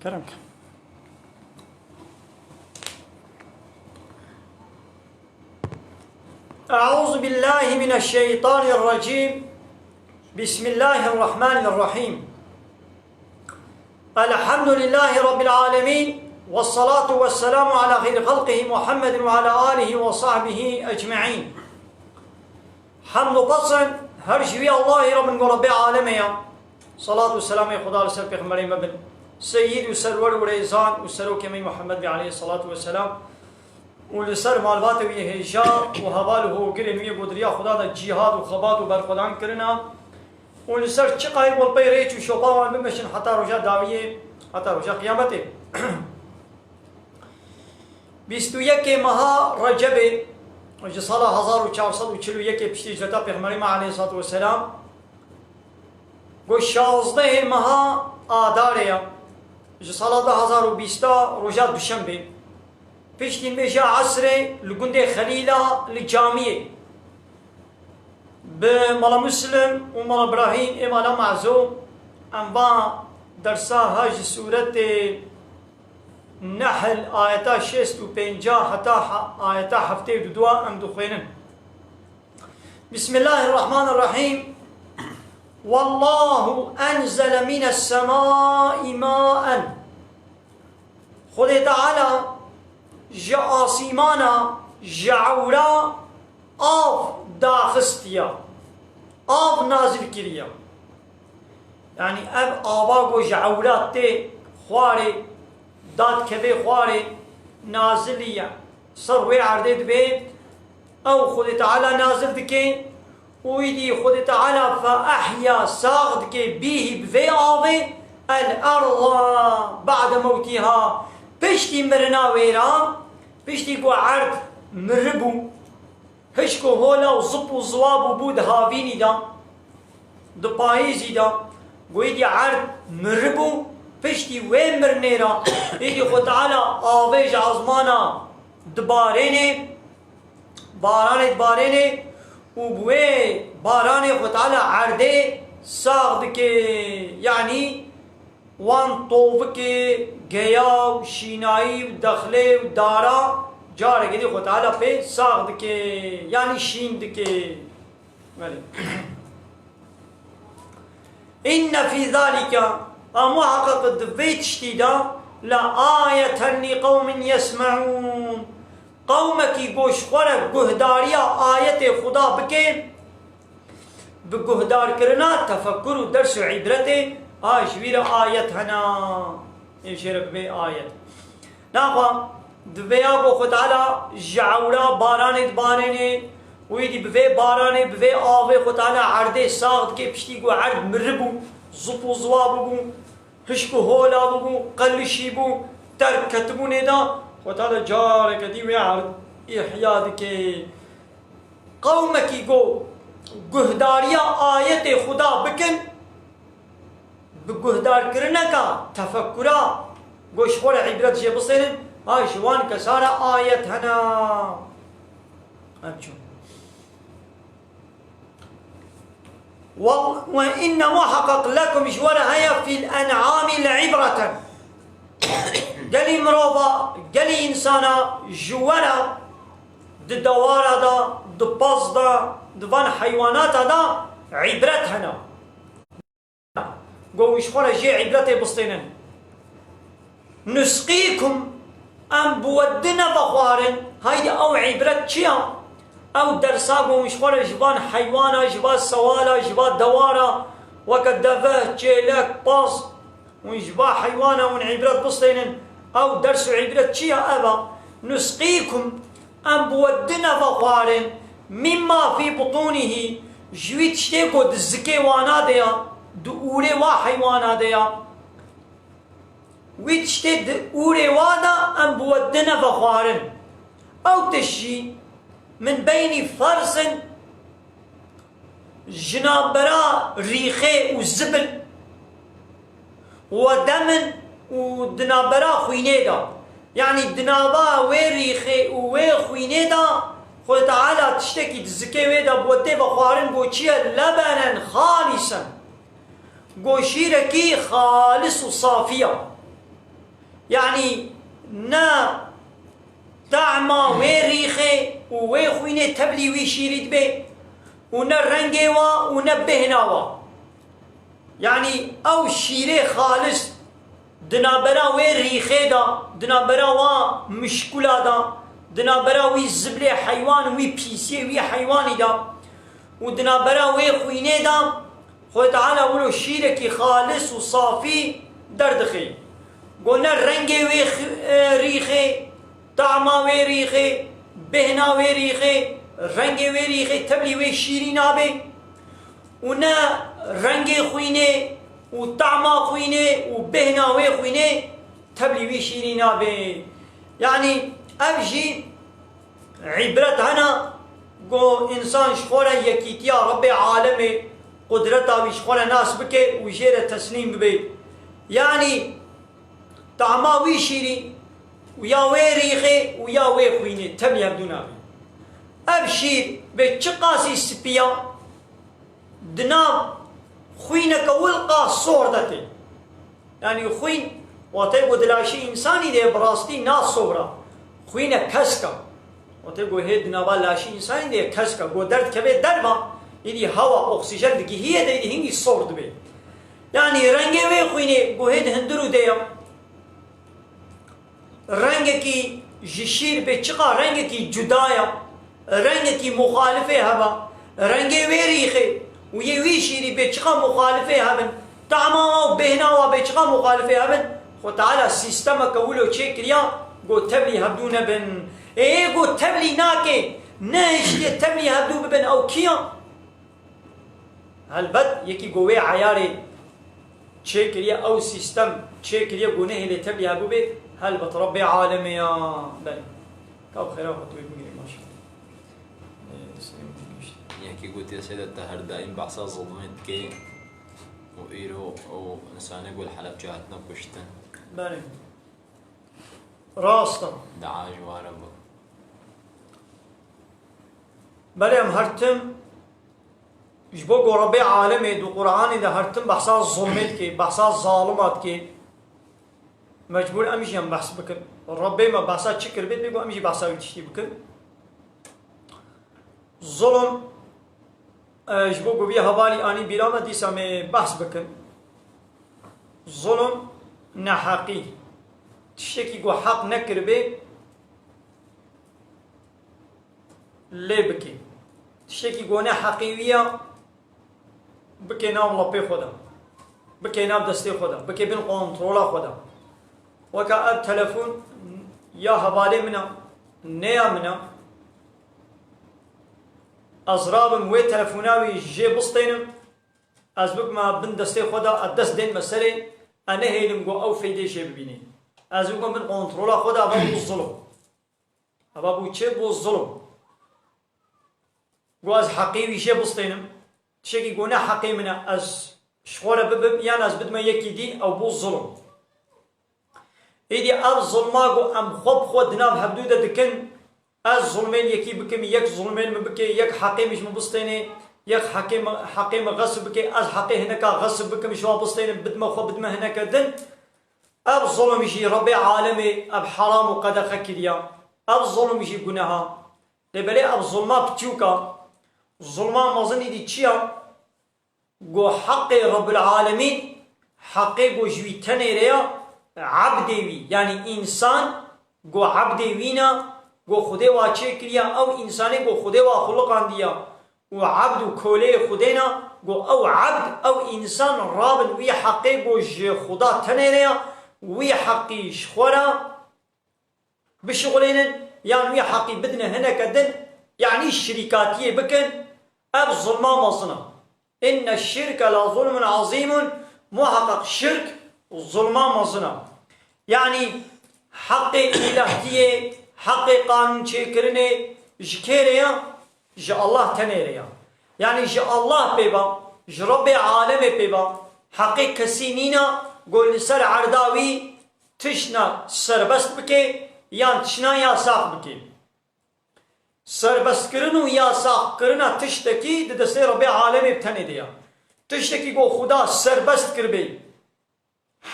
كرمك. أعوذ بالله من الشيطان الرجيم. بسم الله الرحمن الرحيم. الحمد لله رب العالمين، والصلاة والسلام على خير خلقه محمد وعلى آله وصحبه أجمعين. حمد قصن هر شوي الله رب العالمين. صلاة والسلام خدا لسر پیغمبر مبن سيد وسرور ورئيسان وسرو كمي محمد عليه الصلاة والسلام ولسر مالبات ويهجا وهواله وقرن ويقدريا خدا دا جهاد وخبات وبرخدان کرنا ولسر چقای والبي ريچ وشوقاوان بمشن حتى رجا داوية حتى رجا قيامته. 21 ماه رجب سال 1441 پشتی جتا پیغمبر علیه الصلاة والسلام گو 16 ماه آداریا سال 2020 رجا دوشنبه پشتی میشه عصر لگند خلیلا لجامعه به مالا مسلم و مالا ابراهیم امالا معزوم انبا درسا هاج سورت نحل آياتا 65 حتى آياتا 72 ام دخوينن. بسم الله الرحمن الرحيم. والله أنزل من السماء ماء. خد تعالى جا آسيمانا جعورا آف داخستيا آف نازل كريا يعني اب آواغو جعورات تي خواري داد كبه خواري نازلية سروي عردد بيت أو خد تعالى نازل دكي ويدي خد تعالى فأحيا ساغد كي بيه بذي آوي الأرض بعد موتها بشتي مرنا ويرا بشتي قو عرد مربو هشكو هولا وزبو زوابو بود هاويني دا دپايزي دا قويدي عرد مربو پشتی وی مرنیرا ایدی خود تعالی آویج عظمانا دبارینه باران دبارینه و بوی باران خود تعالی عرده ساغد که یعنی وان طوف که گیا و شینایی و دخله و دارا جاره گیدی خود تعالی پی ساغد که یعنی شیند که این فی ذالک محقق الدبيت شتيدا لآية لقوم يسمعون. قومك يقوش خورك قهداريا آية خدا بكين بقهدار كرنا تفكر درس عبرته آشوير آية هنا يشرك بي آية ناقا دبيا بو خدالا جعورا باران دبانيني ويدي بفي باراني بفي آوي خدالا عرده ساغد كي بشتي قو عرد مربو زبو زوابو هشكو هولا بو قلشي بو تركتبو ندا وتعالى جارك دي ويعرض إحيادك قومك يقو قهداريا آية خدا بكن بقهدار كرنكا تفكرا قوش خور عبرت جي بصيرن هاي شوان كسارة آية هنا أبجو وإنما حقق لكم جوار هيا في الأنعام العبرة قالي مروبا قالي إنسانا جوارا دوارا دا دباز دا دوان حيوانات دا عبرت هنا قوش خورا جي عبرت بسطينا نسقيكم أم بودنا بخوارن هاي أو عبرت چيا او درساقو مشخورة جبان حيوانا جبان سوالا جبان دوارا وكدفه جيلك باص ونجبان حيوانا ونعبرت بسطين او درس عبرت چيا ابا نسقيكم ام بودنا فقوارن مما في بطونه جويت شتيكو دزكي وانا ديا دؤولي وا حيوانا ديا ويت شتي دؤولي وانا ام بودنا فقوارن او تشي من بين فرس جنابرا ريخي وزبل ودم ودنابرا خوينيدا يعني الدنابا وريخي وخوينيدا خود تعالى تشتكي تزكي ويدا بوتي بخوارن بوچيا لبنا خالصا قو شيركي خالص وصافية يعني نا طعما وي ريخي ووي خوينه تبلي وي شيريد بي ونا رنگي وا ونا بهنا وا يعني او شيري خالص دنابرا وي ريخي دا دنابرا وا مشكولا دا دنابرا وي زبلي حيوان وي بيسي وي حيواني دا ودنابرا وي خوينه دا خو تعالى ولو شيركي خالص وصافي دردخي قلنا رنگي وي ريخي طعما وي ريخي بهنا وي ريخي رنگي وي ريخي تبلي وي شيرين آبي ونا رنگي خوينه وطعما خوينه وبهنا وي خوينه تبلي وي شيرين آبي يعني أبجي عبرت هنا قو إنسان شخورا يكيتيا رب عالمي قدرتا وشخورا ناس بكي وجيرة تسليم ببي يعني طعما وي شيرين ويا وي ريخي ويا وي خوينه تبلي بدون آبي أبشير بتشقاسي سبيا دنام خوينك ولقى صور دتي يعني خوين وتيقو دلاشي إنساني دي براستي ناس صورة خوينك كسكا وتيقو هيد نابا لاشي إنساني دي كسكا قو درد كبه دربا يدي هوا أكسجين دي هي دي هنگي صور دبي يعني رنگي وي خوينه قو هيد هندرو ديا رنگكي جشير بتشقا رنگكي جدايا رنگكي مخالفه هبا رنگي وي ريخي ويا وي شيري بيتشقا مخالفه هبن طعما وبهنا وبيتشقا مخالفه هبن خو تعالى سيستمك ولو تشيكريا قو تبلي هبدون بن ايه قو تبلي ناكي ناش تبلي هبدو بن او كيا هالبد يكي قوي عياري تشيكريا او سيستم تشيكريا قو نهي لتبلي هبدو بي هالبت ربي عالمي يا بل كاب خيرا خطوي بقري ماشي يحكي قلت يا سيدة التهر دائم بحصا ظلمت كي وإيرو أو إنسان يقول حلب جهتنا بكشتن بله راستا دعاج وعربا بله هم هرتم جبو ربي عالمي دو قرآن ده هرتم بحصا ظلمت كي بحصا ظالمات كي مجبور أمشي هم بحث بكن ربي ما بحصا شكر بيت بيقو أمشي بحصا ويتشتي بكن ظلم جبو قوية هوالي آني بلامة ديسا مي بحث بكن ظلم نحقي تشتكي قو حق نكر بي لي بكي تشتكي قو نحقيوية بكي نام لبي خدا بكي نام دستي خدا بكي بين قنطرولا خدا وكا اب تلفون يا هوالي منا نيا منا أزرابم وي تلفوناوي جي بسطينم أزبك ما بن دستي خدا الدست دين مسألة أنا هيلم قو أو فيدي شي ببيني أزبك ما بن قنطرولا خدا أبا بو الظلم أبا بو چه بو الظلم قو أز حقيوي شي بسطينم تشكي قونا حقي منا أز شخورة ببب يعني أز بدما يكي دي أو بو الظلم إيدي أب ظلما قو أم خب دناب حدودة دكن الظلمين يكي بكم يك ظلمين مبكي يك حقي مش مبسطيني يك حقي غصب بكي از حقي هناك غصب بكم شو بسطيني بدما خو بدما هناك دن اب ظلم يجي ربي عالمي اب حرام وقد خكريا اب ظلم يجي جناها لبلي اب ظلما بتشوكا ظلما مازني دي تشيا جو حقي رب العالمين حقي جو جوي تنيريا عبدي يعني انسان جو عبدي وينا گو خدای واچه کریا او انسانی گو خدای وا خلقان دیا و عبد و کوله خدینا گو او عبد او انسان رابن وی حقی گو ج خدا تنیریا وی حقیش خورا بشغلين يعني وی حقی بدنا هنا كدن يعني الشركاتيه بكن اب ظلما مصنع ان الشرك لظلم عظيم محقق شرك ظلما مصنع يعني حق الهيه حق قانون چکرنه جکریا ج الله تنیریا يعني ج الله بيبا ج رب عالم بيبا حق کسی نینا گل سر عرداوی تشنا سربست بکه یا تشنا یا ساق بکه سربست کرنو یا ساق کرنا تشتکی دست رب عالم بتنیدیا تشتکی گو خدا سربست کربی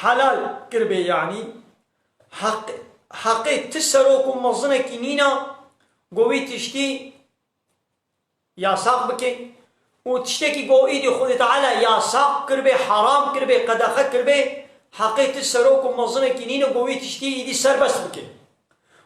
حلال کربی يعني حقي تسروك ومظنك نينا قوي تشتي يا ساق بكي وتشتكي قو ايدي خذ تعالى يا ساق كربي حرام كربي قدخة كربي حقي تسروك ومظنك نينا قوي تشتي ايدي سربست بكي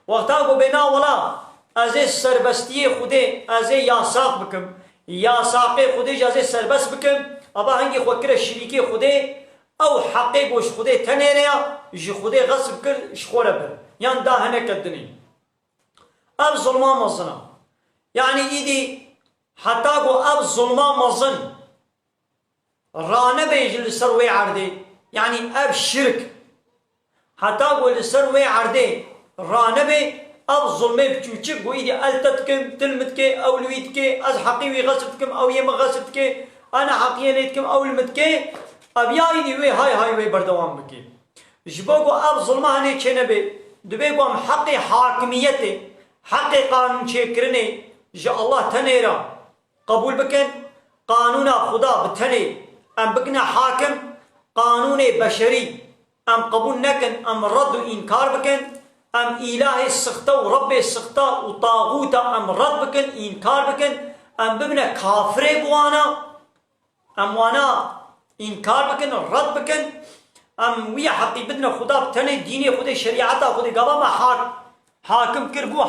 وقتا قو بنا ولا ازي سربستي خودي ازي يا ساق بكم يا ساقي خودي جازي سربست بكم ابا هنگي خوكر الشريكي خودي او حقي قوش خودي تنيريا جي خودي غصب كر شخورة بر يان دا هنك الدنيا اب ظلمان مظنا يعني ايدي حتى قو اب ظلمان مظن رانا بيج لسروي عردي يعني اب شرك حتى قو لسروي عردي رانا بي اب ظلمي بچوچك قو ايدي التتكم تلمتك او لويتك از حقيوي غصبتكم او يما غصبتك انا حقيا ليتكم او المتك اب يا ايدي وي هاي وي بردوام بكي جبوكو اب ظلمه هني چنبي دبيكو ام حقي حاكميته حقي قانون چكرني جا الله تنيرا قبول بكن قانون خدا بتني ام بكنا حاكم قانون بشري ام قبول نكن ام رد وانكار بكن ام اله السخطه ورب السخطه وطاغوت ام رد بكن انكار بكن ام ببنا كافر بوانا ام وانا انكار بكن رد بكن ام ويا حقي بدنا خدا بتني ديني خدا شريعته خدا قبا ما حاكم كربو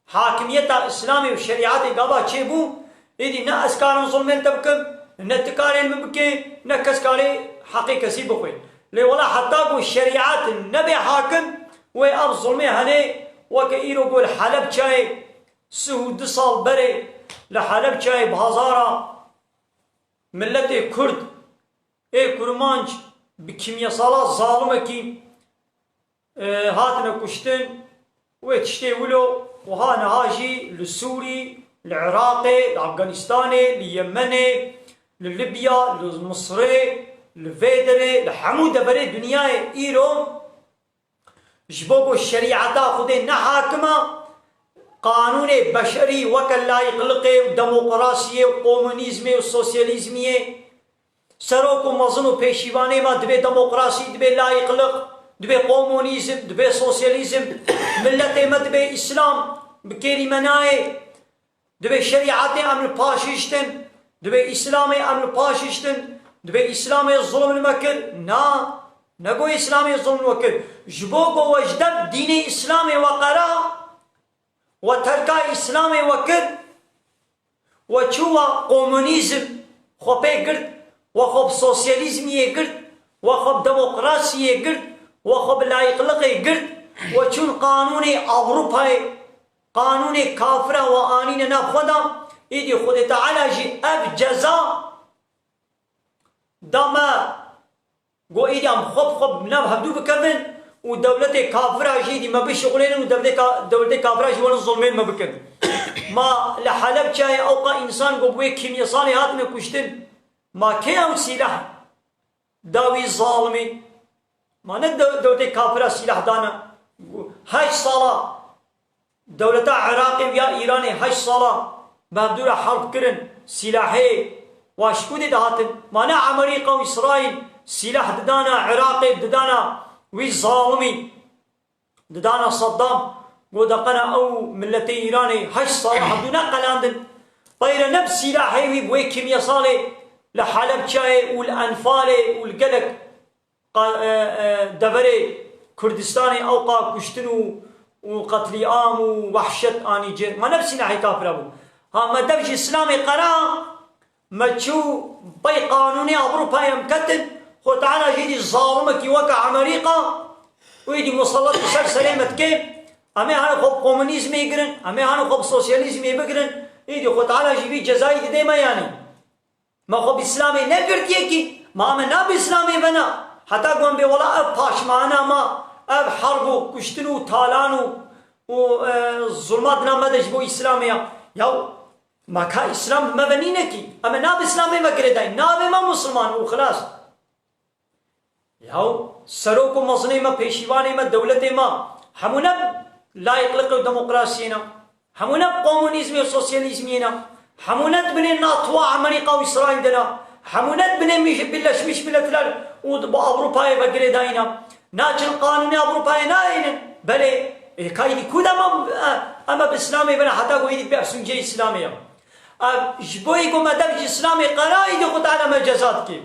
حاكمية اسلامي وشريعتي قبا تشيبو ايدي نا اسكارن ظلمين تبكم نا تكارين مبكي نا كسكاري حقي كسي بخوي لي ولا حتى قو الشريعات النبي حاكم وي اب ظلمي هني وكايرو قول حلب شاي سهود صال بري لحلب شاي بهزارة ملتي كرد اي كرمانج بكيميا صلاة ظالمة كي هاتنا كشتن ويتشتي ولو وهانا هاجي للسوري العراقي الافغانستاني اليمني لليبيا للمصري للفيدري لحمودة بري دنياي ايرو جبوكو الشريعة خدين نحاكمة قانون بشري وكل لا يقلقي وديمقراطية وكومونيزمي وسوسياليزمي سروكو مظنو بيشيواني ما دبي ديمقراطي دبي لا يقلق دبي كومونيزم دبي سوسياليزم ملتي ما دبي اسلام بكيري مناي دبي شريعتي امن باشيشتن دبي اسلامي امن باشيشتن دبي اسلامي الظلم المكر نقو اسلامي الظلم المكر جبوكو وجدب ديني اسلامي وقرا وتركا اسلامي وكر وشوا كومونيزم خوبي قرد وخوب سوسياليزم يقرد وخوب ديمقراطي يقرد وخوب لا يقلقي قرد وشون قانوني اوروباي قانوني كافره وانين ناخذا ايدي خذ تعالى جي اب جزاء دما قو ايدي ام خوب نبهدو بكرن ودولتي كافره جيدي ما بشغلين ودولتي كافره جي ولا ظلمين ما بكرن ما لحلب شاي اوقا انسان قو بوي كيميا صاني هاتنا كشتن ما كيهم سلاح داوي ظالمي ما ند دولتي كافره سلاح دانا هاي صلاة دولتا عراقي ويا ايراني هاي صلاة مبدورة حرب كرن سلاحي واشكودي دهاتن مانا امريكا واسرائيل سلاح ددانا عراقي ددانا وي ظالمي ددانا صدام ودقنا او ملتي ايراني هاي صلاة بدون قلاندن طير نفس سلاحي بوي كيميا صالي لحلب شاي والانفالي والقلق دبري كردستاني اوقا كشتنو وقتل عام ووحشة اني جير ما نفسي ناحي كافر ابو ها ما دبش اسلامي قرا ما تشو بي قانوني اوروبا يمكتن خو تعالى جيدي ظالمك يوقع امريكا ويدي مسلط سلسلة كيف امي هانو خوب كومونيزم يقرن امي هانو خوب سوسياليزم يبقرن يدي خو تعالى جيبي جزائي دي ما يعني ما خوب اسلامي نقرتيه كي ما امنا باسلامي بنا حتى قوم بي والله اب باش معنا ما اب حرب كشتنو تالانو وظلماتنا ما دجبو اسلاميا ياو ما كا اسلام ما بنينكي اما ناب اسلامي ما قرداي ناب ما مسلمان وخلاص ياو سروكو مظني ما بيشيواني ما دولتي ما همونا لا يقلقوا ديمقراطينا همونا كومونيزم وسوسياليزمينا همونا بني ناطوا امريكا واسرائيل دنا همونا بني مش بلاش مش بلتلال وباوروبا بقرداينا ناچن قانون أوروبا ناين بله كايدي كودا أما بإسلامي بنا حتى قويدي بأسون جي إسلامية جبوي قوم أدب إسلامي قرايدي خد على مجازات كي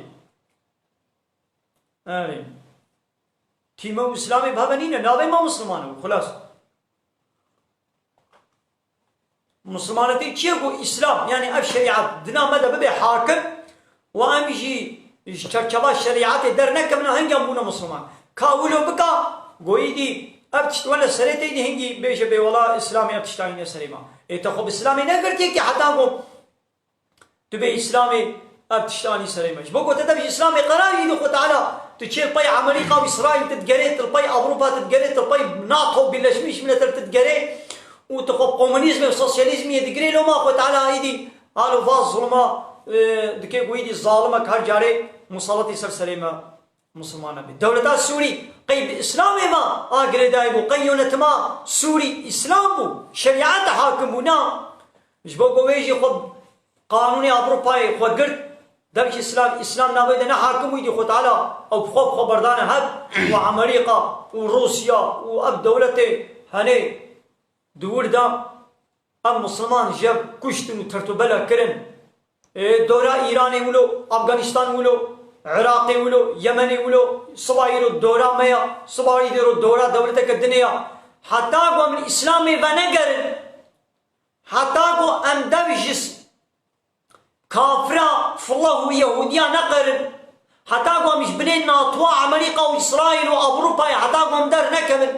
تيمو إسلامي بهبنين ناوي ما مسلمانه خلاص مسلمانتي تشيبو إسلام يعني الشريعة دنا مدى ببي حاكم وأمشي شرشبا الشريعات درنك من هنجم بونا مسلمان كاولو بكا قويدي أبتشت ولا سريتي دي هنجي بيش بي والله إسلامي أبتشتاين سريما تخب إسلامي نقرتي كي حتى قوم تبي إسلامي أبتشتاني سريما بقو تدبش إسلامي قراري دي خد على تشيل طي أمريكا وإسرائيل تتقريت الطي أوروبا تتقريت الطي ناطو باللشميش من تتقري وتخب كومونيزم وسوسياليزم يدقري لو ما خد على هيدي قالوا فاز ظلمة دكي قويدي الظالمة كهر جاري مسلطي سر سريما مسلمان بي دولة السوري قيب إسلامي ما آقري دايبو قيونة ما سوري إسلام بو شريعات حاكم بونا جبو قويجي خب قانوني أوروباي خود قرد دبش إسلام نابد أنا حاكم ويدي خود على أو بخوب خبردان هب وأمريكا وروسيا وأب دولته هني دور دا أم مسلمان جب كشتن وترتبلا كرن دورة إيراني ولو أفغانستان ولو عراقي ولو يمني ولو صبايرو دورة ميا صبايرو دورة دولتك الدنيا حتى قو من إسلامي ونقرن حتى قو أم دبجس كافرة فالله ويهوديا نقرن حتى قو مش بنين ناطوع أمريكا وإسرائيل وأوروبا حتى قو مدر نكمل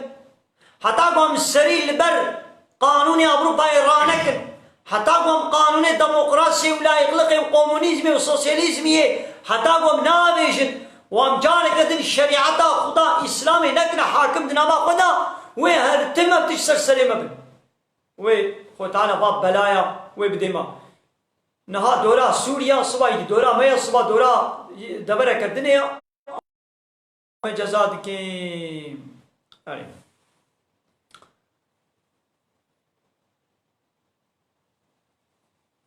حتى قو السرير البر قانوني أوروبا رانكن حتى قوم قانون الديمقراطية ولا يغلقي وكومونيزمي وسوسياليزمي حتى قوم نابيجن وام جانك دين الشريعة خدا إسلامي نكنا حاكم دنا ما خدا وي هرتمة بتشسر سليمة بن وي خوتانا باب بلايا وي بديما نها دورا سوريا صبا دورا ميا صبا دورا دبرك الدنيا مجازات كي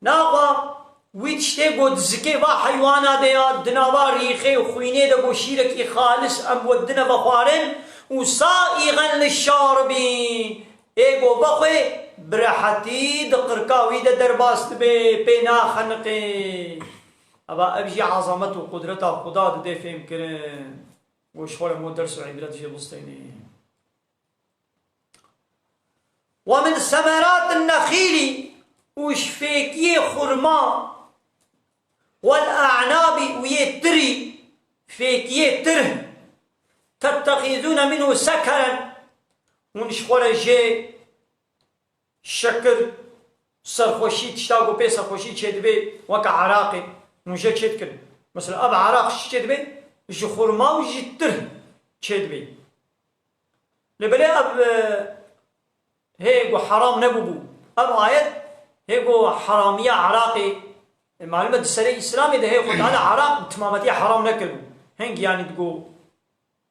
ناقا ويتشتي قد زكي با حيوانا ديا دنابا ريخي وخويني دا بوشيرك خالص ام ودنا بخوارن وسائغا للشاربين ايقو بخوي برحتي دقركاوي دا درباست بينا خنقي ابا ابجي عظمته وقدرته خدا دي فهم كرن وشغل مو درس وعبرات جي بسطيني ومن ثمرات النخيل وشفيكيه خرما والأعناب ويتري فيكيه تره تتخذون منه سكرا ونشخور جي شكر سرخوشي تشتاقو بي سرخوشي تشيد بي وكا عراقي ونجا تشيد كن مثلا أب عراق تشيد بي جي خرما وجي تره تشيد بي لبلي أب هيقو حرام نبوبو أب آيات هيقو حرامية عراقي معلومة السري إسلامي ده هيقو هذا عراق تمامتي حرام نكلو هنگ يعني تقو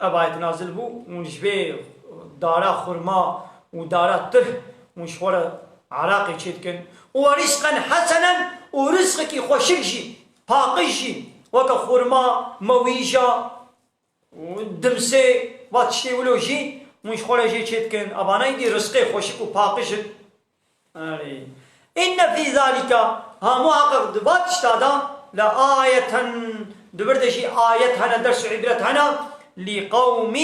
أبايت نازل بو ونجبه دارا خرما ودارا تره ونشورة عراقي تشيدكن ورزقا حسنا ورزقك خوشكشي باقشي وكا خرما مويجا ودمسي واتشتي ولوجي ونشورة جي تشيدكن أبانا يدي رزقي خوشك وباقشت إن في ذلك ها محقق دبات اشتادا لآية دبردشي آية هنا درس عبرت هنا لقوم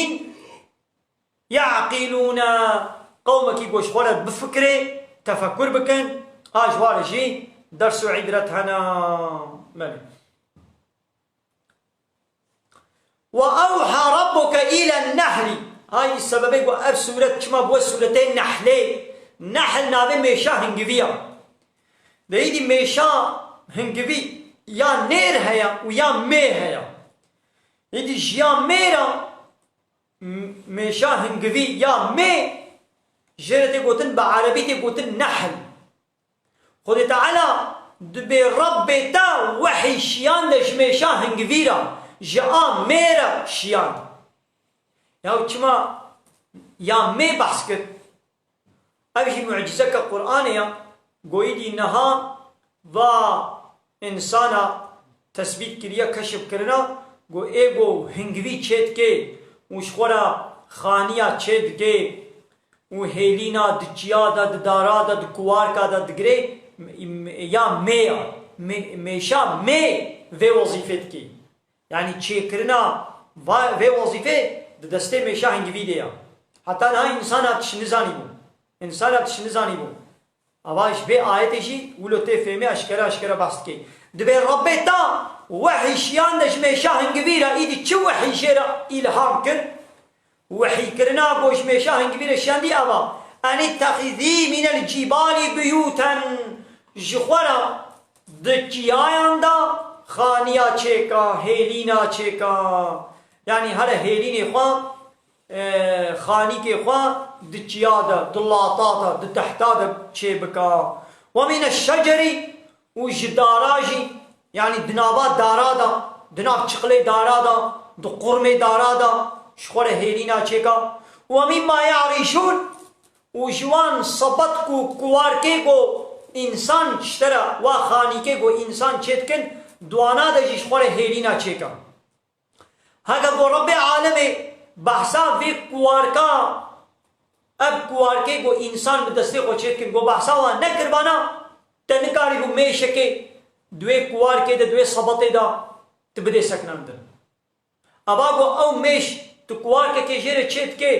يعقلون قومك يقوش خورت بفكرة تفكر بكن آجوار جي درس عبرت هنا مالي وأوحى ربك إلى النحل هاي السبب يقول سورة كما بو سورتين نحلين نحل نابي ميشا هنگويا دهيدي ميشا هنگوي يا نير هيا ويا مي هيا يدي جيا ميرا ميشا هنگوي يا مي جرتي قوتن بعربي تي قوتن نحل خد تعالى دبي ربي تا وحي شيان لش ميشا هنگويرا جاء ميرا شيان ياو كما يا مي بحث كت أبشي معجزة كقرآنية قويدي نها و إنسانا تثبيت كريا كشف كرنا قو إيغو هنگوي چيت كي وشخورا خانيا چه دگه و هیلینا دچیا دا دارا دا دکوارکا دا دگره یا میشا می و وظیفه دکی یعنی چه کرنا و وظیفه دسته میشا هنگوی دیا حتی نه انسان اتش نزانی بو انسان اتش نزانی بو اواش به آیتشی ولوته فهمه اشکره بست که دبه رب تا وحی شیان دش میشا هنگوی را ایدی چه وحی شیرا الهام کن وحی کرنا بوش میشا هنگوی را شاندی اوا ان اتخذی من الجبال بیوتا جخورا دکیایان دا خانیا چیکا هیلینا چیکا یعنی هر هیلین خواه خانی که خواه دچیا دا دلاتا دا دتحتا دا چه بکا و من الشجری و جداراجی یعنی دنابا دارا دا دناب چقل دارا دا دو قرم دارا دا شخور هیلینا چیکا و مما یعریشون و جوان صبت کو کوارکه کو انسان چترا و خانی که کو انسان چیت کن دوانا دا شخور هیلینا چیکا هاگا گو رب عالم بحثا وی کوارکا اب کوارکے گو انسان بدستے کو چیت کن گو بحثا و نکربانا تنکاری گو میشکے دوے کوارکے دا دوے صبتے دا تبدے سکنن دا ابا گو او میش تو کوارکے کے جیر چیت کے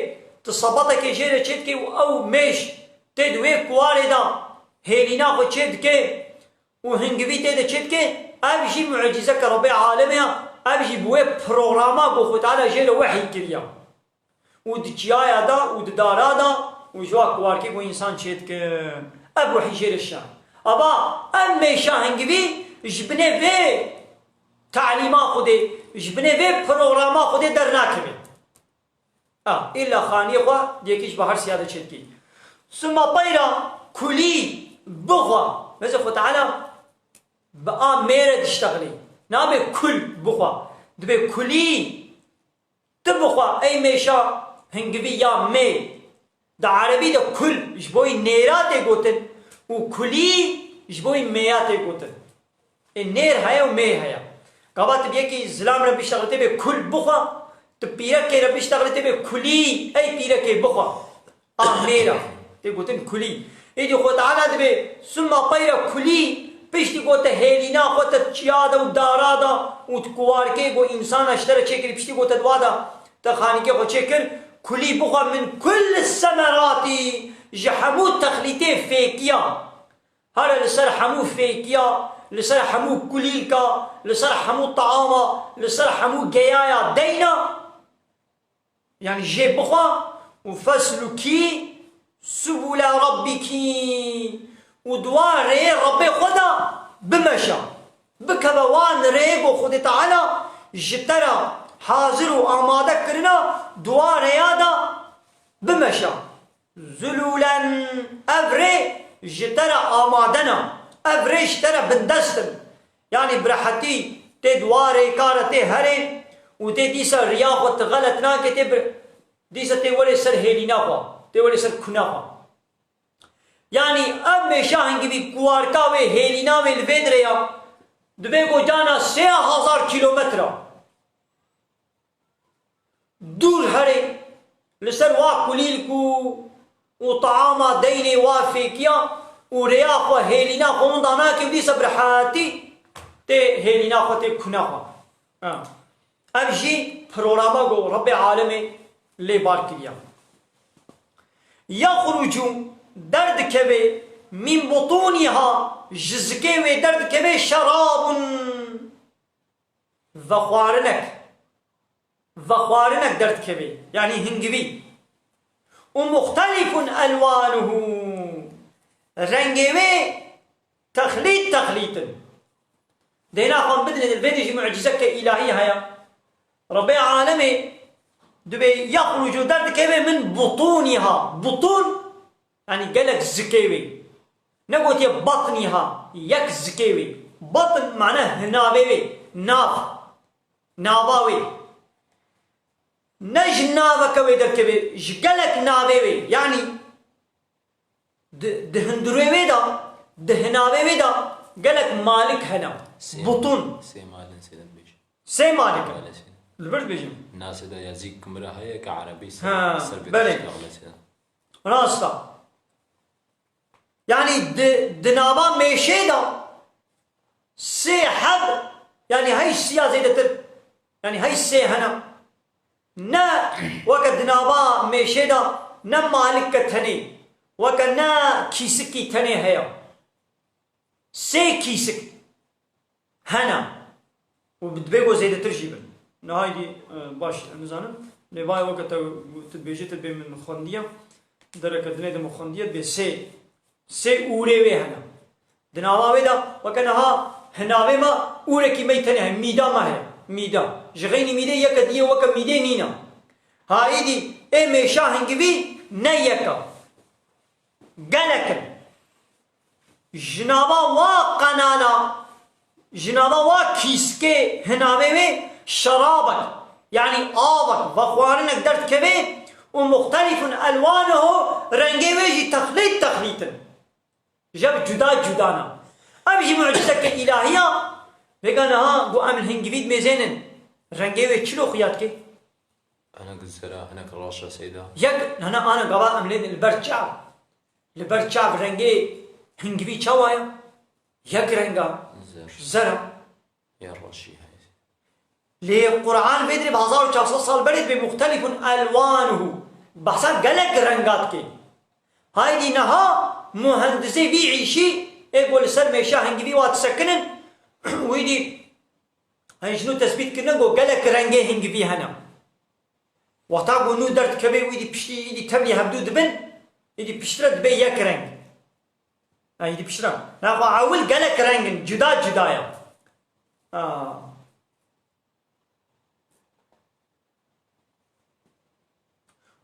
تو صبتا کے جیر چیت کے او میش تے دوے کوارے دا ہیلینا کو چیت کے و ہنگوی تے دا چیت کے اب جی معجزہ کا رب عالم ہے اب جی بوے پروگراما کو خطالا جیر وحی کریا و دچیایا دا و دارا دا و جوا کوارکی کو انسان چیت که اب وحی جیر الشان ابا ام میشا هنگوی جبنه وی تعلیما خوده جبنه وی پروگراما خوده در ناکبه الا خانی خواه دیکیش بهر سیاده چیت کی ثم پیرا کلی بخوا مثل خود تعالی بقى ميرة تشتغلي نابي كل بخوا دبي كلي تبخوا اي ميشا هنگوي يا مي دا عربي دا كل جبوي نيرات يقوتن وكلي جبوي ميات يقوتن النير هيا ومي هيا قابات بيكي زلام ربي اشتغلتي بي كل بخوا تبيرك ربي اشتغلتي بي كلي اي بيرك بخوا ميرا تقوتن كلي ايدي خو تعالى دبي ثم طير كلي پیشتی گوته هیلینا خودت چیادا و دارادا و تکوارکه گو انسان اشتر چکر پیشتی گوته دوادا تخانیکه خود چکر کلی بخوا من کل السمراتی جحمو تخلیطه فیکیا هر لسر حمو فیکیا لسر حمو کلیلکا لسر حمو طعاما لسر حمو گیایا دینا یعنی جه بخوا و فسلکی سبول ربکی ودوار ري ربي خدا بمشى بكبوان ريبو خد تعالى جترا حاضر وآماده كرنا دوار ريادا بمشى ذلولا أفري جترا آمادنا أفري جترا بندستن يعني برحتي تدوار كارتي هري وتي ديسا رياخو تغلط ناكي تبر ديسا تولي سر هيلينا خوا تولي سر كنا خوا یعنی اب میں شاہیں گی بھی کوارکا وے ہیلینا وے الوید ریا دبے کو جانا 3000 کلومتر دور ہرے لسر وا کلیل کو و طعاما دینے وافی کیا و ریا خو ہیلینا خوندانا کی دی صبر حاتی تے ہیلینا خو تے کھنا خو اب جی پروگراما گو رب عالم لے بار کیا یخرجو درد كبه من بطونها جزكه درد كبه شراب وخوارنك درد كبه يعني هنگوي ومختلف ألوانه رنگوه تخليط دينا خان بدن الفيديو معجزة كإلهية هيا ربي عالمي دبي يخرج درد كبه من بطونها بطون يعني قالك زكيوي نقول يا بطنها يك زكيوي بطن معناه نابوي ناباوي نج نابك ويدركبي جقالك نابوي يعني دهندروي دا دهنابوي دا قالك مالك هنا بطن سي مالك سي مالك البرد بيجم الناس دا يزيك مرة هي كعربي ها، سر بلي. راستا يعني دنابا ميشي دا سي حد يعني هاي السيا زيدتر يعني هاي السي هنا نا وقت دنابا ميشي دا نا مالك تني وقت نا كيسكي تني هيا سي كيسك هنا وبدبيقو زيدتر جيبن نهاي دي باش نزانم لباي وقت تبيجي تبي من خندية درك دنيا دم خندية بسي أوري وي هنا دناوا ويدا وكنها هناوي ما أوري كي ميتنه ميدا ما هي ميدا جغيني ميدا يكديه وك ميدا نينا هاي دي إيه ميشا هنجبي نيكا قالك جنابا وقنانا جنابا وكيسكي هناوي وي شرابك يعني آبك بخوارنك درت كبير ومختلف ألوانه رنگي ويجي تخليط جب جدانا أبجي معجزتك الإلهية بيقانا ها بو أمن هنجبيد ميزينن رنگي ويجي چلو خياتك أنا قزرة أنا كراشة سيدة يك أنا قبا أملين البرچاب رنگي هنجبيد چوايا يك رنگا زرع يا راشي لقرآن بيدري بهزار و400 سال برد بمختلف ألوانه بحثا قلق رنگات كي هاي دي نها مهندسي بيعيشي يقول سر ميشا هنگي بي واتسكنن ويدي هاي شنو تثبيت كنا قو قلق رنگي هنگي بي هنا وقتا قو نو درد كبي ويدي بشتي يدي تبلي هبدو دبن يدي بشترا دبي يك رنگ هاي يدي بشترا ناقو عاول قلق رنگ جدايا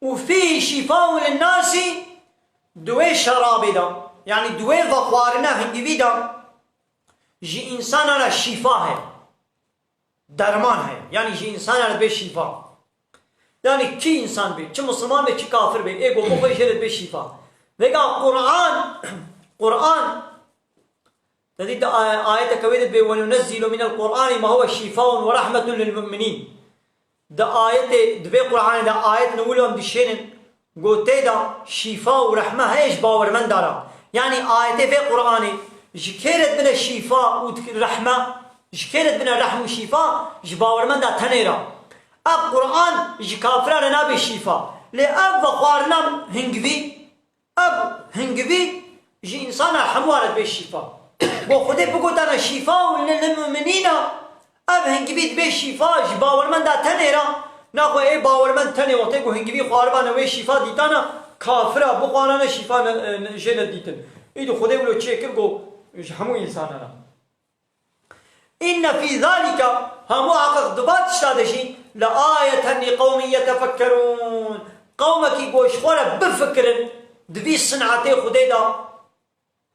وفيه شفاء للناس دوي شرابي دا يعني دوي ضخوارنا هنجي دا جي انسان على الشفاء هي درمان هي يعني جي انسان على بي شفاء يعني كي انسان بي كي مسلمان بي كي كافر بي ايقو مخي شرد بي شفاء ويقا قرآن تديد آية كويدت بي وننزل من القرآن ما هو شفاء ورحمة للمؤمنين دا آية دبي قرآن دا آية نقولهم دشينن قوتي دا شفاء ورحمة هيش باور من دارا يعني آية في قرآن جكيرت من الشفاء ورحمة جكيرت من الرحمة وشفاء جباور من دا تنيرا اب قرآن جكافران نابي شفاء لأب وخوارنا هنگوي جي إنسان حموارت بالشفاء وخده بقوتنا شفاء للمؤمنين اب هنگوی به شفا باورمند تنیرا نخو ای باورمند تنی وقتی کو هنگوی خواربان و شفا دیتانا کافرا بقانان شفا جن دیتن ایدو خدا ولو چیکر گو همو انسانانا ان فی ذلك همو عقد دبات شادشی لآیه لقوم يتفکرون قومکی گوش خورا بفکرن دبی صنعتی خدا دا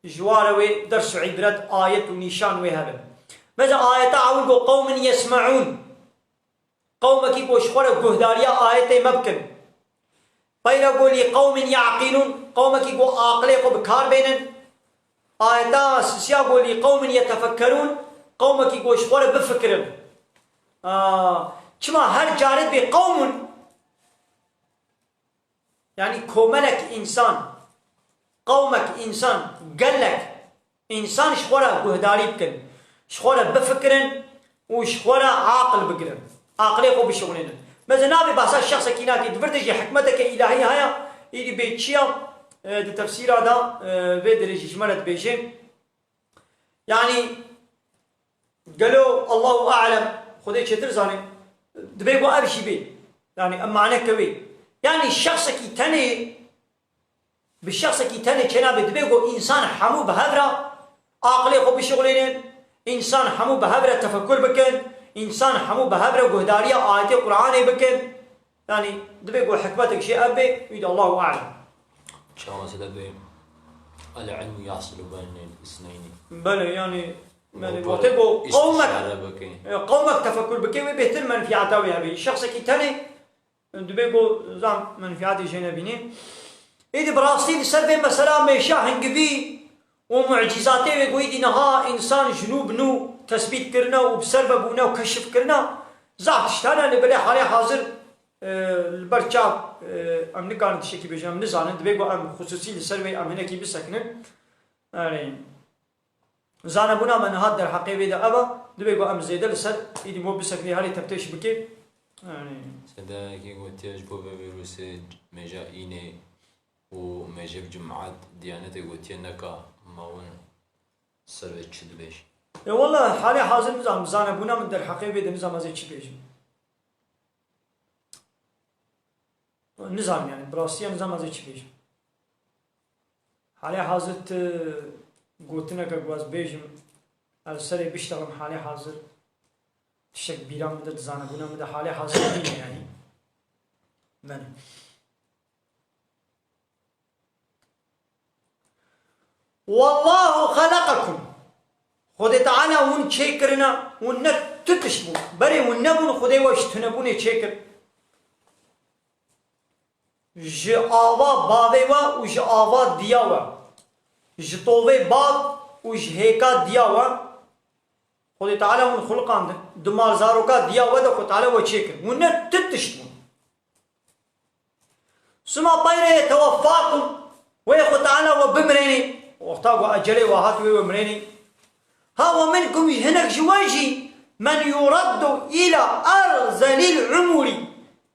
جوار و درس عبرت آیت و نشان و هبن ماذا آية عاول قوم يسمعون قومك يقول شخورة قهدارية آية مبكن فإذا قول قوم يعقلون قومك يقول عاقلية بكار بينن آية سيا قول قوم يتفكرون قومك يقول شخورة بفكرن كما هر جارد بقوم يعني كوملك إنسان قومك إنسان قلك إنسان شخورة قهداري بكن شخورة بفكرن وشخورة عاقل بقرن عاقلية قو بشغلين ماذا نابي بحثا الشخص كيناتي دفرتجي حكمتك إلهية هيا إيدي بيتشيا دي تفسير هذا بيدرجي شمالت بيجين يعني قالوا الله أعلم خذي شتر زاني دبيقو أبشي بي يعني أما عنك بي يعني الشخص كي تاني بالشخص كي تاني كنابي دبيقو إنسان حمو بهذرة عاقلية قو بشغلين إنسان حمو بهبرة تفكر بكن إنسان حمو بهبرة وقهدارية آيات القرآن بكن يعني دبي يقول حكمتك شيء أبي يد الله أعلم إن شاء الله سيدبي العلم يحصل بين الاثنين بلى يعني وتقول قومك تفكر بكن وبيهتم منفعته ويهبي الشخص كي تاني دبي يقول زام منفعتي جنبينين إذا براستي لسبب مثلا ميشا هنقبي ومعجزاته ويقول نها إنسان جنوب نو تثبيت كرنا وبسبب ونا وكشف كرنا زاتشتانا لبري حالي حاضر البرچاب ام نکارن تشکی بجام نزانن دبیگو ام خصوصی لسروی ام هنکی بسکنن آره زانبونا من هاد در حقیقی ده ابا دبیگو ام زیده لسر ایدی مو بسکنی هاری تفتیش بکی آره سدا كي قلت يجبو بفيروس مجا إيني ومجا بجمعات ديانتي قلت ينكا ماون سروي تشد بيش والله حالي حاضر نظام زانبونا من در حقیقی ده نظام ازي چی بیجم نظام يعني براسية نظام ازي چی بیجم حالي حاضر قلتنا كقواز بيجم السري بيشتغل حالي حاضر تشك بيرام مدد زانبونا مدد حالي حاضر بيجم يعني من والله خلقكم خود تعالى ون شكرنا ون تتشبو بري ون نبون خدي وش تنبون شكر جآوا باويوا وجآوا دياوا جطوي باب وجهيكا دياوا خود تعالى ون خلقان دمار زاروكا دياوا ده خود تعالى وشكر ون تتشبو سما بايره يتوفاكم ويخود تعالى وبمريني واختاقوا أجلي وهاتوي ومريني ها ومنكم هناك جواجي من يرد إلى أرذل العمر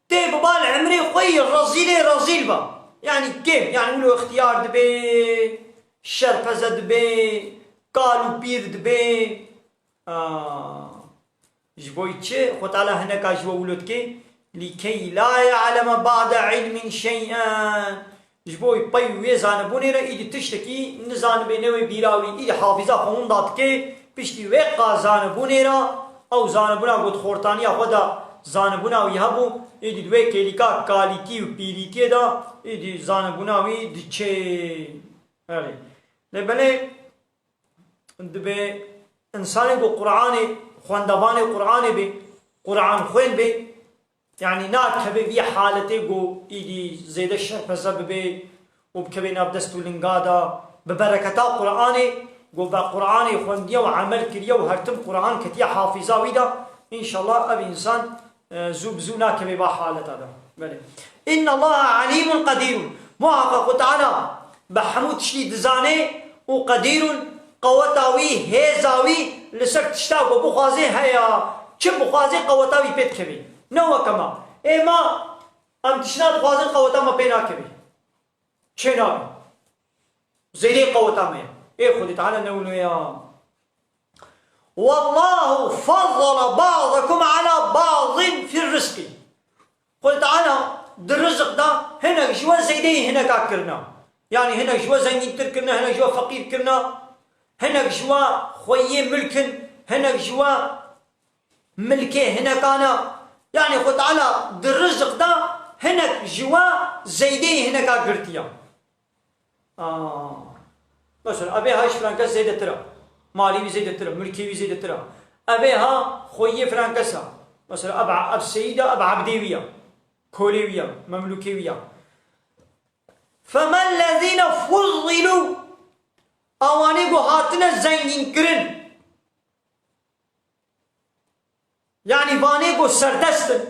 تيب بالعمري خوي رزيل با يعني كيف يعني ولو اختيار دبي شرفزة دبي قالوا بير دبي جبوي تشي خد على هناك جوا ولدك لكي لا يعلم بعد علم شيئا جبوي باي ويزان بونيرا إيدي تشتكي نزان بينوي بيراوي إيدي حافظة خون داتكي بشتي ويقا زان بونيرا أو زان بونا قد خورتانيا خدا زان بونا ويهبو إيدي دوي كيليكا كاليكي وبيريكي دا إيدي زان بونا وي ديچه هالي لبني دبي إنسان قو قرآن خواندوان قرآن بي قرآن خوين بي يعني ناكبه في حالته جو إيدي زيد الشرف زببه وبكبه نابدستو لنقادا ببركة قرآن جو بقرآن خوندية وعمل كريا وهرتم قرآن كتيا حافظة ويدا إن شاء الله أبي إنسان زو ناكبه بحالته هذا بله إن الله عليم قدير محقق تعالى بحمود شديد زانه وقدير قوتاوي هزاوي لسر تشتاق وبخازي هيا كم بخازي قوتاوي بيت كبي نو كما اما ام تشناد خوازن قوتا ما بينا كبي چنا زيدي قوتا ما اي خدي تعالى نقول يا والله فضل بعضكم على بعض في الرزق قل تعالى الرزق ده هنا جوا زيدي هنا كاكرنا يعني هنا جوا زنجين تركنا هنا جوا فقير كرنا هنا جوا خويه ملكن هنا جوا ملكه هنا كان يعني خد على الرزق ده هناك جوا زيدي هناك قرتيا مثلا ابي هاش فرانكس زيد ترى مالي زيد ترى ملكي زيد ترى ابي ها خويه فرانكسا مثلا اب سيده اب عبديويه كوليويه مملوكيه فما الذين فضلوا اواني جو هاتنا زين كرن يعني بانيكو سردستن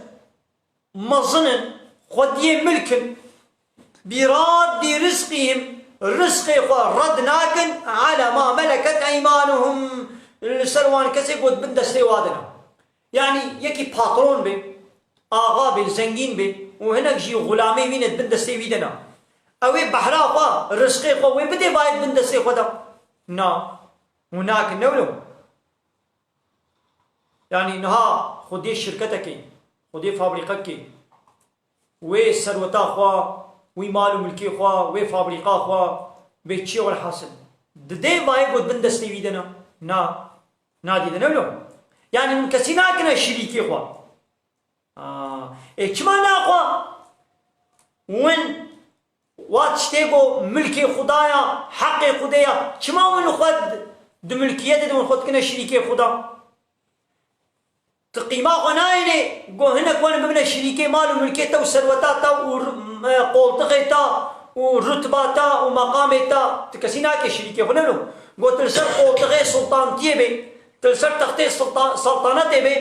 مظنن خديه ملكن براد رزقهم رزق ردناكن على ما ملكت ايمانهم السروان كسي قد بندستي وادنا يعني يكي باترون بي آغا بي زنگين بي وهناك جي غلامي وين بندستي ويدنا اوي بحرا خوا رزقي خوا وين بدي بايد بندستي خدا نا هناك نولو يعني نها خدي شركتك خدي فابريقتك وي ثروتا خوا وي مال ملكي خوا وي فابريقا خوا بيتشي والحاصل ددي باي بود بندستي ويدنا نا نادي دنولو يعني من كسينا كنا شريكي خوا ايش معنى خوا وين واتشتيغو ملكي خدايا حقي خدايا كما وين خد دملكيته دم خد كنا شريكي خدا تقيمة غناينه جو هنا كون بمنا شريكي مال وملكيته وثروتاته وقولتقيته ورتباته ومقامته تكسينا كشريكي غنلو جو تلسر قولتقي سلطانتيه بي تلسر تختي سلطنته بي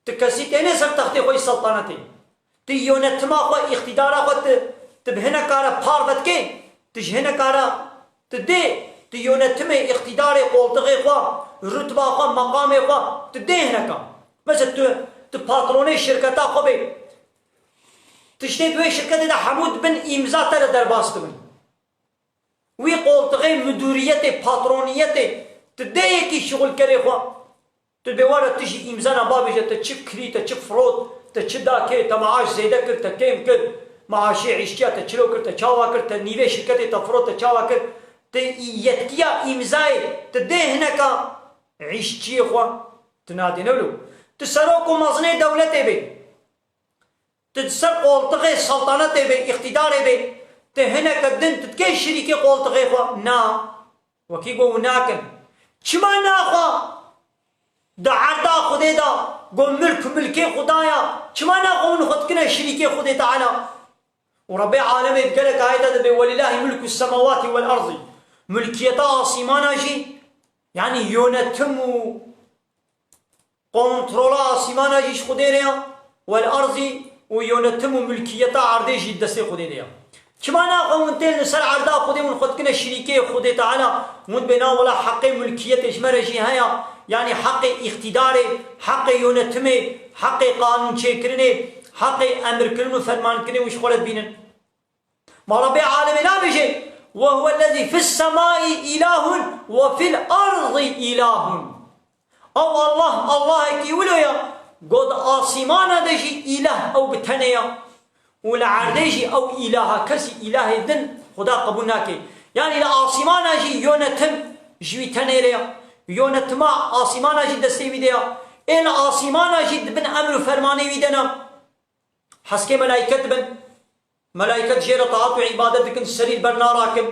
تكسي تاني سر تختي خوي سلطنتي تيونتما خو اقتدارا خو تبهنا كارا بارفت كي تجهنا كارا تدي تيونتما اقتداري قولتغي خو رتبة خو مقامي خو تدي هناك مثلا تباتروني شركتا خو بي تشتي دوي شركة دا حمود بن إمزا تر درباست من وي قولتغي مدوريتي باترونيتي تدي كي شغل كري خو تبوارا تجي إمزانا بابي تشك كري تشك فرود تشدا كي تمعاش زيدا كر تكيم كر معاشي عيشتيا تشلو كر تشاوا كر تنيوي شركتي تفرود تشاوا كر يتكيا إمزاي تدي هناك عيشتي خو تنادي نولو تسروكو مزني دولتي بي تتسر قولتغي سلطنتي بي اقتداري بي تهناك الدن تتكي شريكي قولتغي خو نا وكي قو ناكن چما ناخوا دا عردا خودي دا قو ملك ملكي خدايا چما ناخوا نخد كنا شريكي خودي تعالى وربي عالمي بقالك آياتا دا ولله ملك السماوات والأرض ملكيتا آسيمانا جي يعني يونتمو كونترولا آسيمانا جيش خودي ريا والأرض ويونتمو ملكيتا عردي جي دستي خودي ريا كما ناخذ منتين نسر عردا خودي ونخد كنا شريكي خودي تعالى مد بنا ولا حق ملكية اجمرجي هيا يعني حق اقتداري حق يونتمي حق قانون شكرني حق امر كلمه فرمان كني وش خلت بينن ما ربي عالمنا بيجي وهو الذي في السماء اله وفي الارض اله او الله كي وليا قد آسمانا دجي اله او بتنيا ولا عرديجي او اله كسي اله دن خدا قبول ناكي يعني لا آسمانا جي يونتم جوي تنيريا يونتما آسمانا جي دستي بيديا إن آسمانا جي بن أمر فرماني بيدنا حسكي ملايكة بن ملايكة جيرة طاعت وعبادتك السرير برناراكم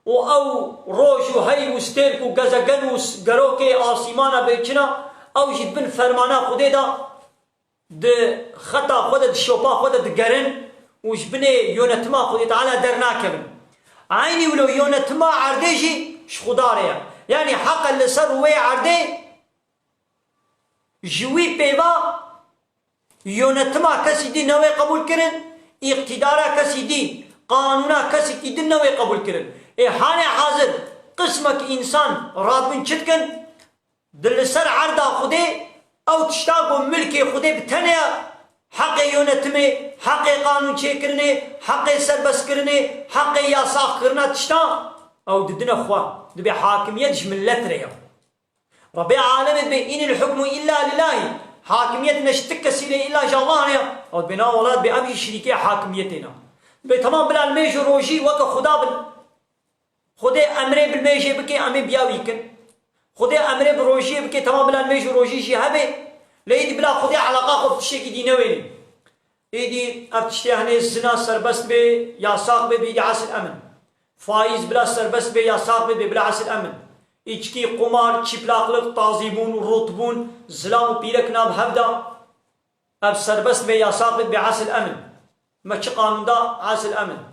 او روش و هی و سترک و گزگن و گروک آسیمانا بیچنا او جد بن فرمانا خوده دا ده خطا خوده ده شوپا خوده ده گرن و جبنه یونتما خوده تعالی در ناکبن عینی ولو یونتما عرده جی شخوداره يعني حق اللي صار وي عرده جوي بيبا يونتما كسي دي نوي قبول كرن اقتدارا كسي دي قانونا كسي دي نوي قبول كرن هاني حاضر قسمك انسان رابن چتكن دل سر عرضا خودي او تشتاقو ملكي خودي بتنيا حق يونتمي حق قانون چه حق سربس كرني حق ياساق كرنا تشتا او ددنا اخوة دبي حاكمية ملت ريا ربي عالم بإن الحكم إلا لله حاكمية نشتك سيلي إلا جالله او بنا ولاد بأبي شريكي حاكميتنا بتمام بلا الميجو روجي وكا خدا بل خدي أمري بالميجي بكي أمي بياويكن خدي أمري بروجي بكي تمام بلا الميجو روجي شي هبي ليدي بلا خدي علاقة خب تشيكي دي نويني ايدي ابتشتي هني الزنا سربست بي يا ساق بي بيدي عاس الأمن فايز بلا سربست بي يا ساق بي بلا عاس الأمن إيشكي قمار چپلاقلق تازيبون ورطبون زلام بيرك ناب هبدا اب سربست بي يا ساق بي عاس الأمن ما قانون دا عاس الأمن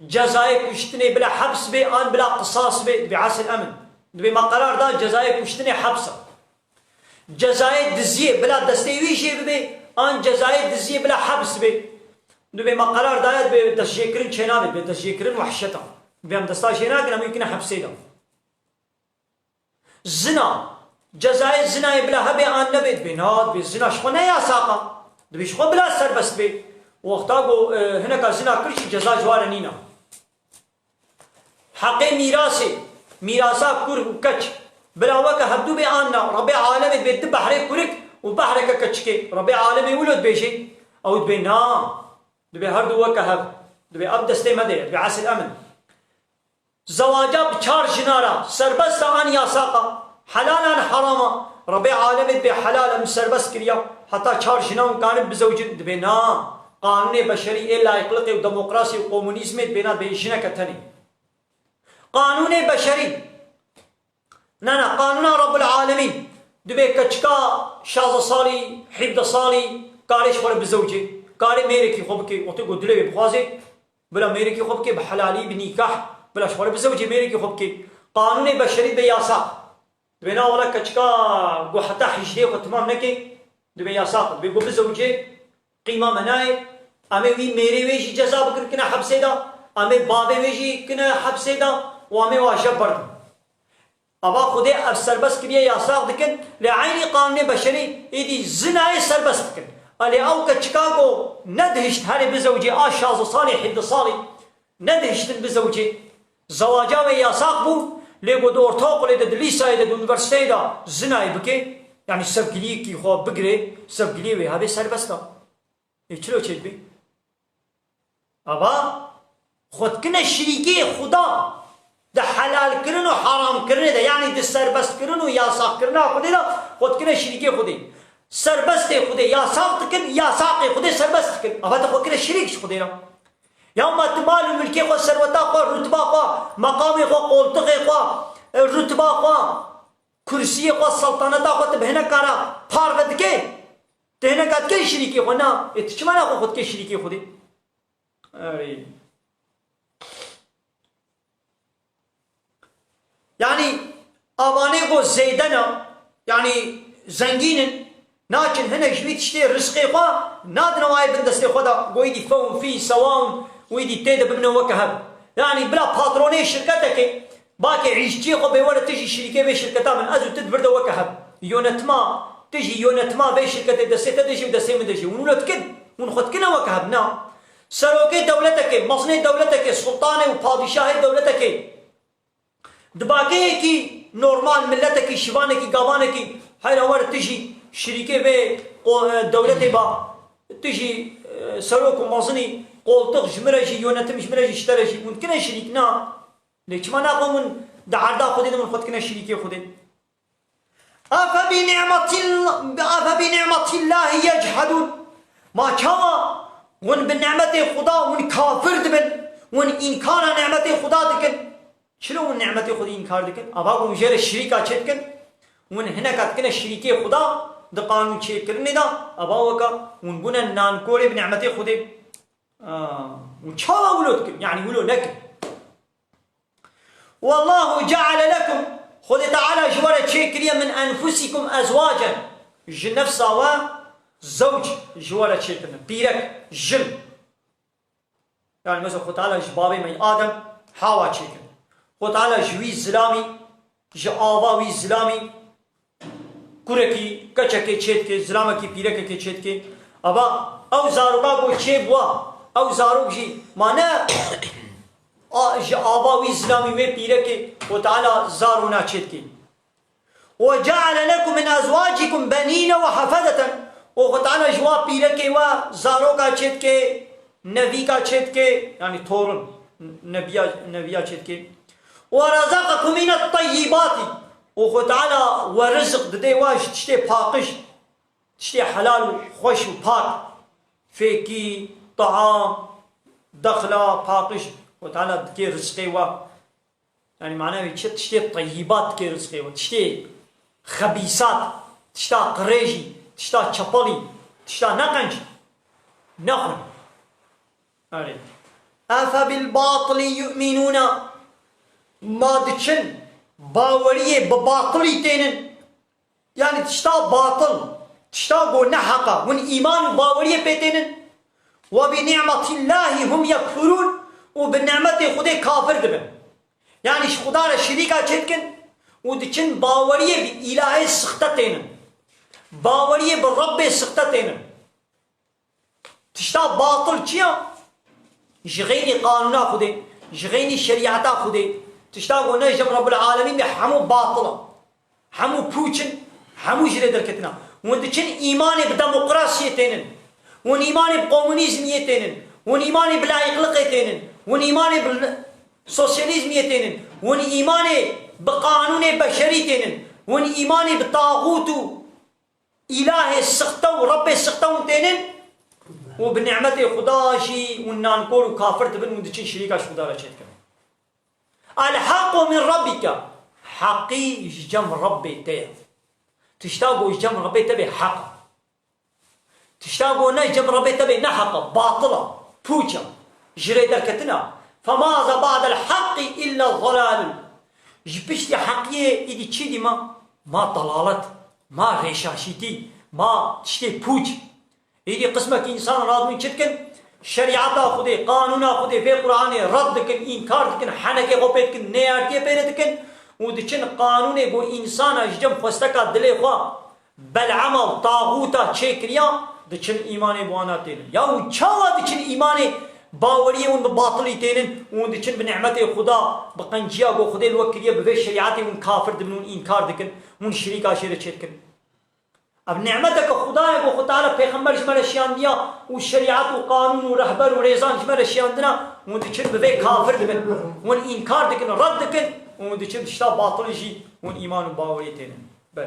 جزائي كشتني بلا حبس بي آن بلا قصاص بي بعاس الأمن دبي ما قرار دا جزائي كشتني حبسه جزائي دزيه بلا دستيويشي بي آن جزائي دزيه بلا حبس بي دبي ما قرار دا بي دستشيكرين چنابي بي دستشيكرين وحشتا بي هم دستا شيناكنا ممكن حبسي دا زنا جزائي الزنا بلا هبي آن نبيت بي ناد بي الزنا شخو نيا ساقا دبي شخو بلا سربست بي وقتاقو هناك الزنا كرشي جزا جوار نينا حق ميراثي ميراثا كور وكتش بلا وكا هبدو بي آننا ربي عالمي بيت بحري كورك وبحرك كتشكي ربي عالمي ولد بيشي او دبي نام دبي هردو وكا هب دبي اب دستي مدي دبي عاس الأمن زواجا بچار جنارا سربست آن ياساقا حلالا حراما ربي عالمي بي حلالا من سربست كريا حتى چار جنان كانت بزوجين دبي نام قانون بشري إلا إقلقي وديمقراطي وكومونيزم بينات بيشنا كتاني قانون بشري نانا قانون رب العالمين دبي كچكا شازة صالي حبد صالي كاريش خور بزوجي كاري ميركي خوبكي وتقول دلوي بخوازي بلا ميركي خوبكي بحلالي بنيكاح بلا شخور بزوجي ميركي خوبكي قانون بشري بياسا دبينا ولا كچكا قو حتى حجري وتمام نكي دبي يساق بيقو بزوجي قيمة مناي أمي وي ميري ويجي جزا بكر كنا حبسي دا أمي بابي ويجي كنا حبسي دا وأمي واجب برد أبا خدي السربس كريه يساق دكن لعيني قانون بشري إيدي زناي سربس دكن اللي أوكا تشيكاغو ندهشت هاري بزوجي آشاز صالي حد صالي ندهشت بزوجي زواجا يساق بو ليقو دور توق لدى دليسا يدى دونيفرسيتي دا زناي بكي يعني سبقلي كي خو بقري سبقلي وي هذا سربس دا يچلو چيت بي أبا خود كنا شريكي خدا ده حلال كرن و حرام كرن ده يعني ده سربست كرن و ياساق كرن خودي ده خود كنا شريكي خودي سربست خودي ياساق كن ياساق خودي سربست كن أبا ده خود كنا شريك خودي ده يوم مال الملكي خو ثروتا خو رتبه خو مقامي خو قولتقي خو رتبه خو كرسي خو سلطنت خو تبهنا كارا فارغ دكي تهنا قد كي شريكي خو نا اتشمانا خو خود كي شريكي خودي يعني أباني قو زيدنا يعني زنجين لكن هنا جويت تشتي رزقي خو نادنا واي بندستي خو دا قويدي فون فيه سواون ويدي تيدا بمنا وكهب يعني بلا باتروني شركتك باكي عيشتي خو بيورا تجي شركة بي شركتا من أزو تدبردا وكهب يونتما تجي يونتما بي شركة دسي تدجي ودسي مدجي ونولد كد ونخد كنا وكهبنا سروكي دولتك مصني دولتك سلطاني وبادشاهي دولتك دباكي كي نورمال ملتك شبانك قابانك هاي نور تجي شركة بي دولتي با تجي سروك ومصني قولتق جمرجي يونتم جمرجي اشترجي ممكن شريكنا ليش ما ناخذ من دعردا خدين من خد كنا شريكي خدين أفبنعمة الله يجحدون ما كان ون بالنعمة خدا ون كافر دبن ون إنكار نعمة خدا دكن شلون ون نعمة خدا إنكار دكن أبغى مجرد الشريكة شتكن ون هنا كاتكن الشريكي خدا دقانون شيء كرني دا أبغى وكا ون قلنا نانكوري بنعمة خدا وشاوا ولودكم يعني ولو لكم والله جعل لكم خذ تعالى جوارة شكرية من أنفسكم أزواجا جن نفسها وزوج جوارة شكرية بيرك جن يعني مثلا خذ تعالى جبابي من آدم حوا شكرية خذ تعالى جوي زلامي جآباوي زلامي كوركي كچكي شتكي زلامكي بيركي شتكي أبا أو زاروبا بو شيبوا أو زاروب جي مانا آباوي إسلامي में पीरे के वो ताला زارونا چتكي وجعل لكم من أزواجكم بنين وحفدة वो ताला جوا पीरे के وا زارو का چتكي نبي का چتكي يعني थोरन نبيا چتكي ورزقكم من الطيبات वो ताला ورزق ددي واش تشتي پاقش تشتي حلال وخوش وپاك فيكي طعام دخله پاقش وتعالى كي رزقي و يعني معناه تشتي طيبات كي رزقي و تشتي خبيثات تشتا قريجي تشتا چپلي تشتا نقنج نخل علي أفبالباطل يؤمنون ما دچن باوريه بباطلي تينن يعني تشتا باطل تشتا قو نحقا ون إيمان باوريه بيتينن وبنعمة الله هم يكفرون وبالنعمة خدي كافر دبن يعني خدا شريكا چتكن ودچن باوريه بإله سختتين باوريه بالرب سختتين تشتا باطل چيا جغيني قانونا خدي جغيني شريعتا خدي تشتا قلنا جم رب العالمين بحمو باطلا حمو بوچن حمو جري دركتنا ودچن إيمان بديمقراطيتين ون إيمان بقومونيزم يتين ون إيمان بالعقلق يتين ون إيمان بالسوسياليزم يتين ون إيمان بقانون بشري يتين ون إيمان بالطاغوت إله السخطة ورب السخطة يتين وبنعمة خداشي ونانكور وكافر تبن ودچن شريكا شخدا رشيت كم الحق من ربك حقي جم ربي تيه تشتاقوا جم ربي تبي حق تشتاقوا نجم ربي تبي نحقه باطله بوجا جري دركتنا فماذا بعد الحق إلا الضلال جبشتي حقية إدي تشيدي ما ضلالت ما ريشاشيتي ما تشتي بوج يجي قسمك إنسان راد من شتكن شريعة خدي قانون خدي في قرآن رد كن إنكار كن حنك غوبيت كن نيار كي بيرت كن ودشن قانون بو إنسان أجدم فستك دلي خوا بالعمل طاغوتا شكريا دشن إيمان بوانا تين يا وشوا دشن إيمان باوريه ون باطلي تين ون دشن بنعمة خدا بقنجيا بو خدي الوكرية بفي شريعتي ون كافر دبنون إنكار دكن ون شريكا شيرة شتكن اب نعمتك خدای بو خدای پیغمبر شمر شیان دیا و شریعت و قانون و رهبر و ریزان شمر شیان دنا و دیچن به کافر دبن و انکار دکن رد دکن و دیچن شتا باطل جی و ایمان و باوری تین بل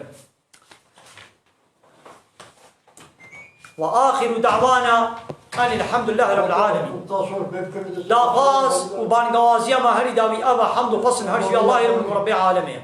واخر دعوانا ان الحمد لله رب العالمين لا غاز و بانغازيا ما هري داوي ابا حمد و فصل هرشي الله رب العالمين